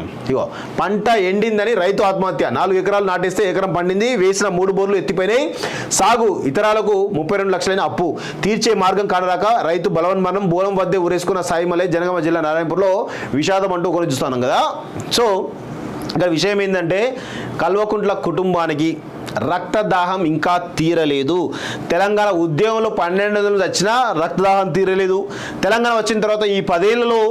చూద్దాం. ఇగో పంట ఎండిందని రైతు ఆత్మహత్య. 4 ఎకరాలు నాటేస్తే ఎకరం పండింది, వేసిన 3 బోర్లు ఎత్తిపోయినాయి. సాగు ఇతరాలకు 32 లక్షలైన అప్పు తీర్చే మార్గం కానరాక రైతు బలవన్మరణం. బోలం వద్దే ఊరేసుకున్న సాయిమలై. జనగామ జిల్లా నారాయణపూర్లో విషాదం అంటూ ఒకరు చూస్తున్నాం కదా. సో ఇక్కడ విషయం ఏంటంటే కల్వకుంట్ల కుటుంబానికి రక్తదాహం ఇంకా తీరలేదు. తెలంగాణ ఉద్యమంలో 12 నెలలు వచ్చినా రక్తదాహం తీరలేదు. తెలంగాణ వచ్చిన తర్వాత ఈ 10 ఏళ్లలో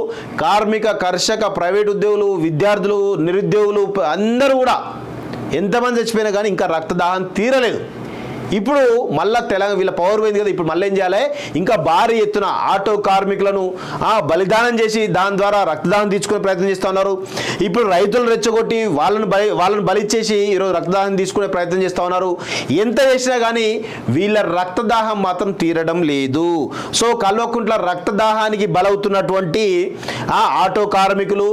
కార్మిక, కర్షక, ప్రైవేట్ ఉద్యోగులు, విద్యార్థులు, నిరుద్యోగులు అందరూ కూడా ఎంతమంది చచ్చిపోయినా కానీ ఇంకా రక్తదాహం తీరలేదు. ఇప్పుడు మళ్ళీ తెలంగాణ వీళ్ళ పవర్ పోయింది కదా, ఇప్పుడు మళ్ళీ ఏం చేయాలి, ఇంకా భారీ ఎత్తున ఆటో కార్మికులను బలిదానం చేసి దాని ద్వారా రక్తదానం తీసుకునే ప్రయత్నం చేస్తూ ఉన్నారు. ఇప్పుడు రైతులను రెచ్చగొట్టి వాళ్ళను బలిచ్చేసి ఈరోజు రక్తదానం తీసుకునే ప్రయత్నం చేస్తూ ఉన్నారు. ఎంత చేసినా కానీ వీళ్ళ రక్తదాహం మాత్రం తీరడం లేదు. సో కల్వకుంట్ల రక్తదాహానికి బలవుతున్నటువంటి ఆటో కార్మికులు,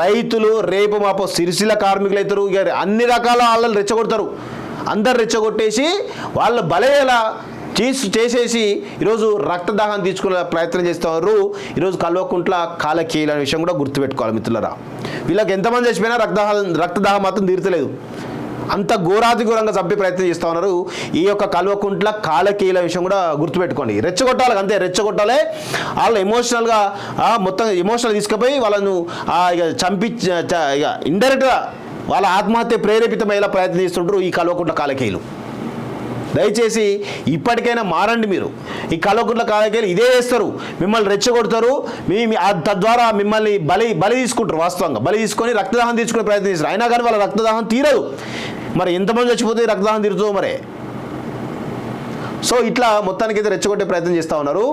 రైతులు, రేపు మాపో సిరిసిల్ల కార్మికులు అవుతారు. ఇక అన్ని రకాల వాళ్ళని రెచ్చగొడతారు. అందరు రెచ్చగొట్టేసి వాళ్ళు బలయ్యేలా చేసేసి ఈరోజు రక్తదాహం తీసుకునే ప్రయత్నం చేస్తున్నారు. ఈరోజు కల్వకుంట్ల కాలకేయుల విషయం కూడా గుర్తుపెట్టుకోవాలి మిత్రులరా. వీళ్ళకి ఎంతమంది చచ్చిపోయినా రక్తదాహం మాత్రం తీర్చలేదు. అంత ఘోరాతి ఘోరంగా చంపే ప్రయత్నం చేస్తూ ఉన్నారు. ఈ యొక్క కల్వకుంట్ల కాలకేయుల విషయం కూడా గుర్తుపెట్టుకోండి. రెచ్చగొట్టాలి, అంతే రెచ్చగొట్టాలి. వాళ్ళు ఎమోషనల్గా మొత్తం ఎమోషనల్ తీసుకుపోయి వాళ్ళను ఇక చంపి ఇక ఇండైరెక్ట్గా వాళ్ళ ఆత్మహత్య ప్రేరేపితమయ్యేలా ప్రయత్నం చేస్తుంటారు ఈ కల్వకుంట్ల కాలకేయులు. దయచేసి ఇప్పటికైనా మారండి మీరు. ఈ కల్వకుంట్ల కాలకేయులు ఇదే చేస్తారు, మిమ్మల్ని రెచ్చగొడతారు. తద్వారా మిమ్మల్ని బలి తీసుకుంటారు. వాస్తవంగా బలి తీసుకొని రక్తదాహం తీసుకునే ప్రయత్నం చేస్తారు. అయినా కానీ వాళ్ళ రక్తదాహం తీరదు. మరి ఎంతమంది చచ్చిపోతే రక్తదాహం తీరుతుందో మరి. సో ఇట్లా మొత్తానికైతే రెచ్చగొట్టే ప్రయత్నం చేస్తూ ఉన్నారు.